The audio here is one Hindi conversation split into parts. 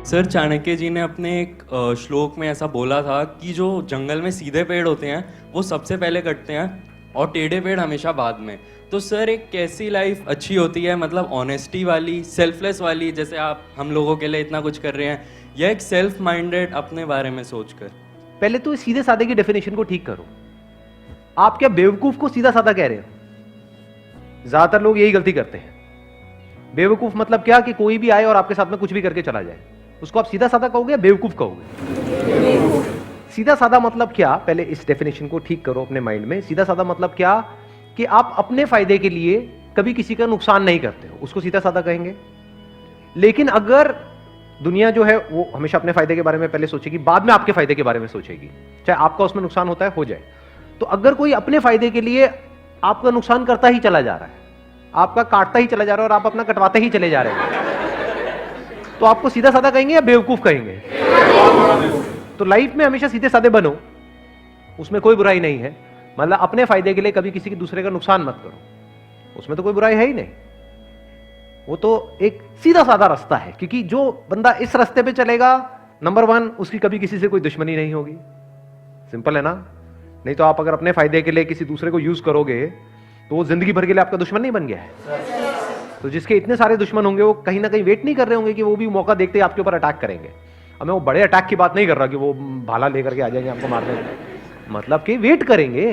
सर चाणक्य जी ने अपने एक श्लोक में ऐसा बोला था कि जो जंगल में सीधे पेड़ होते हैं वो सबसे पहले कटते हैं और टेढ़े पेड़ हमेशा बाद में। तो सर एक कैसी लाइफ अच्छी होती है, मतलब ऑनेस्टी वाली, सेल्फलेस वाली, जैसे आप हम लोगों के लिए इतना कुछ कर रहे हैं, या एक सेल्फ माइंडेड अपने बारे में सोचकर? पहले तो सीधे साधे की डेफिनेशन को ठीक करो। आप क्या बेवकूफ को सीधा साधा कह रहे हो? ज्यादातर लोग यही गलती करते हैं। बेवकूफ मतलब क्या कि कोई भी आए और आपके साथ में कुछ भी करके चला जाए, उसको आप सीधा साधा कहोगे या बेवकूफ कहोगे? सीधा साधा मतलब क्या? पहले इस डेफिनेशन को ठीक करो अपने माइंड में। सीधा साधा मतलब क्या कि आप अपने फायदे के लिए कभी किसी का नुकसान नहीं करते हो, उसको सीधा साधा कहेंगे। लेकिन अगर दुनिया जो है वो हमेशा अपने फायदे के बारे में पहले सोचेगी, बाद में आपके फायदे के बारे में सोचेगी, चाहे आपका उसमें नुकसान होता है हो जाए। तो अगर कोई अपने फायदे के लिए आपका नुकसान करता ही चला जा रहा है, आपका काटता ही चला जा रहा है और आप अपना कटवाते ही चले जा रहे हैं, तो आपको सीधा साधा कहेंगे या बेवकूफ कहेंगे? तो लाइफ में हमेशा सीधे साधे बनो, उसमें कोई बुराई नहीं है। मतलब अपने फायदे के लिए कभी किसी की दूसरे का नुकसान मत करो, उसमें तो कोई बुराई है ही नहीं। वो तो एक सीधा साधा रास्ता है, क्योंकि जो बंदा इस रास्ते पे चलेगा, नंबर वन, उसकी कभी किसी से कोई दुश्मनी नहीं होगी। सिंपल है ना? नहीं तो आप अगर अपने फायदे के लिए किसी दूसरे को यूज करोगे तो वो जिंदगी भर के लिए आपका दुश्मन नहीं बन गया है। तो जिसके इतने सारे दुश्मन होंगे वो कहीं ना कहीं वेट नहीं कर रहे होंगे कि वो भी मौका देखते ही आपके ऊपर अटैक करेंगे। अब मैं वो बड़े अटैक की बात नहीं कर रहा कि वो भाला लेकर के आ जाएंगे आपको मारने, मतलब कि वेट करेंगे।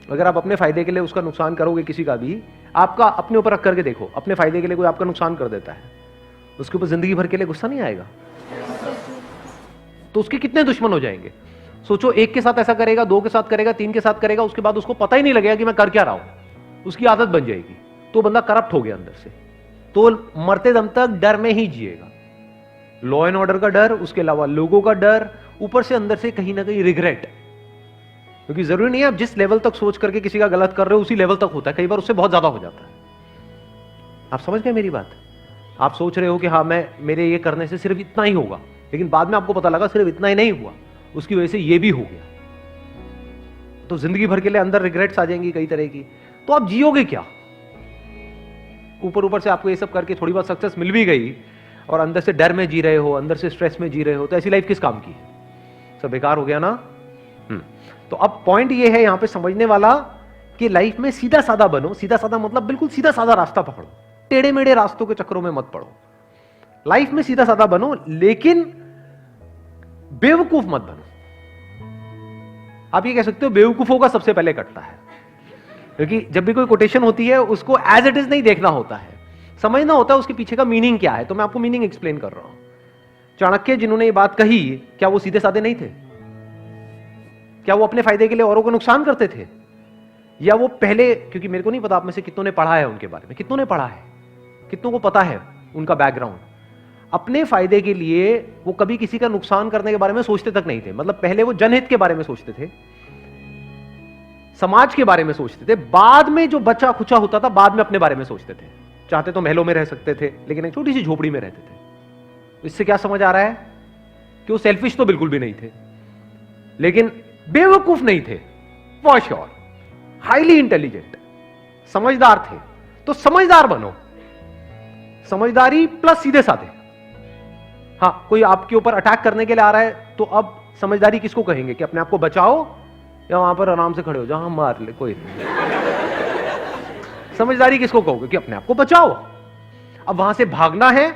अगर आप अपने फायदे के लिए उसका नुकसान करोगे किसी का भी, आपका अपने ऊपर रख करके देखो, अपने फायदे के लिए कोई आपका नुकसान कर देता है, उसके ऊपर जिंदगी भर के लिए गुस्सा नहीं आएगा? तो उसके कितने दुश्मन हो जाएंगे? सोचो, एक के साथ ऐसा करेगा, दो के साथ करेगा, तीन के साथ करेगा, उसके बाद उसको पता ही नहीं लगेगा कि मैं कर क्या रहा हूं, उसकी आदत बन जाएगी। तो बंदा करप्ट हो गया अंदर से, तो मरते दम तक डर में ही जिएगा। लॉ एंड ऑर्डर का डर, उसके अलावा लोगों का डर, ऊपर से अंदर से कहीं ना कहीं रिग्रेट। क्योंकि जरूरी नहीं है आप जिस लेवल तक सोच करके किसी का गलत कर रहे हो उसी लेवल तक होता है, कई बार उससे बहुत ज्यादा हो जाता है। आप समझ गए मेरी बात? आप सोच रहे हो कि हाँ मेरे ये करने से सिर्फ इतना ही होगा, लेकिन बाद में आपको पता लगा सिर्फ इतना ही नहीं हुआ, उसकी वजह से ये भी हो गया। तो जिंदगी भर के लिए अंदर रिग्रेट्स आ जाएंगी कई तरह की। तो आप जियोगे क्या? ऊपर ऊपर से आपको ये सब करके थोड़ी बहुत सक्सेस मिल भी गई और अंदर से डर में जी रहे हो, अंदर से स्ट्रेस में जी रहे हो, तो ऐसी लाइफ किस काम की? सब बेकार हो गया ना। तो अब पॉइंट ये है यहां पे समझने वाला कि लाइफ में सीधा साधा बनो। सीधा साधा मतलब बिल्कुल सीधा साधा रास्ता पकड़ो, टेढ़े मेढ़े रास्तों के चक्करों में मत पड़ो। लाइफ में सीधा साधा बनो, लेकिन बेवकूफ मत बनो। आप ये कह सकते हो बेवकूफों का सबसे पहले कटता है, क्योंकि जब भी कोई कोटेशन होती है उसको एज इट इज नहीं देखना होता है, समझना होता है उसके पीछे का मीनिंग क्या है। तो मैं आपको मीनिंग एक्सप्लेन कर रहा हूं। चाणक्य जिन्होंने ये बात कही, क्या वो सीधे साधे नहीं थे? क्या वो अपने फायदे के लिए औरों को नुकसान करते थे? या वो पहले, क्योंकि मेरे को नहीं पता आप में से कितनों ने पढ़ा है उनके बारे में, कितनों ने पढ़ा है, कितनों को पता है उनका बैकग्राउंड। अपने फायदे के लिए वो कभी किसी का नुकसान करने के बारे में सोचते तक नहीं थे। मतलब पहले वो जनहित के बारे में सोचते थे, समाज के बारे में सोचते थे, बाद में जो बचा खुचा होता था बाद में अपने बारे में सोचते थे। चाहते तो महलों में रह सकते थे, लेकिन एक छोटी सी झोपड़ी में रहते थे। इससे क्या समझ आ रहा है कि वो सेल्फिश तो बिल्कुल भी नहीं थे, लेकिन बेवकूफ नहीं थे, फॉर श्योर। हाईली इंटेलिजेंट, समझदार थे। तो समझदार बनो, समझदारी प्लस सीधे साधे। हाँ, कोई आपके ऊपर अटैक करने के लिए आ रहा है, तो अब समझदारी किसको कहेंगे? कि अपने आप को बचाओ या वहां पर आराम से खड़े हो जाओ, मार ले कोई नहीं। समझदारी किसको कहोगे? कि अपने आप को बचाओ। अब वहां से भागना है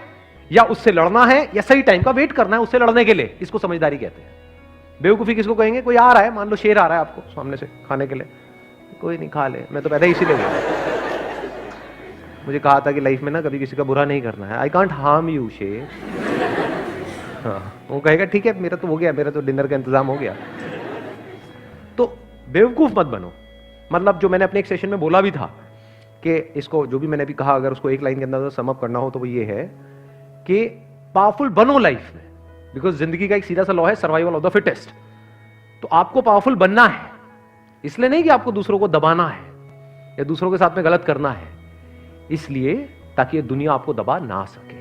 या उससे लड़ना है या सही टाइम का वेट करना है उससे लड़ने के लिए, इसको समझदारी कहते हैं। बेवकूफी किसको कहेंगे? कोई आ रहा है, मान लो शेर आ रहा है आपको सामने से खाने के लिए, कोई नहीं, खा ले, मैं तो पैदा इसीलिए गया। मुझे कहा था कि लाइफ में ना कभी किसी का बुरा नहीं करना है, आई कांट हार्म यू शेर। हाँ, वो कहेगा ठीक है, मेरा तो हो गया, मेरा तो डिनर का इंतजाम हो गया। तो बेवकूफ मत बनो। मतलब जो मैंने अपने एक सेशन में बोला भी था कि इसको, जो भी मैंने भी कहा, अगर उसको एक लाइन के अंदर सम अप करना हो तो वो ये है कि पावरफुल बनो लाइफ में, बिकॉज जिंदगी का एक सीधा सा लॉ है, सर्वाइवल ऑफ द फिटेस्ट। तो आपको पावरफुल बनना है, इसलिए नहीं कि आपको दूसरों को दबाना है या दूसरों के साथ में गलत करना है, इसलिए ताकि ये दुनिया आपको दबा ना सके।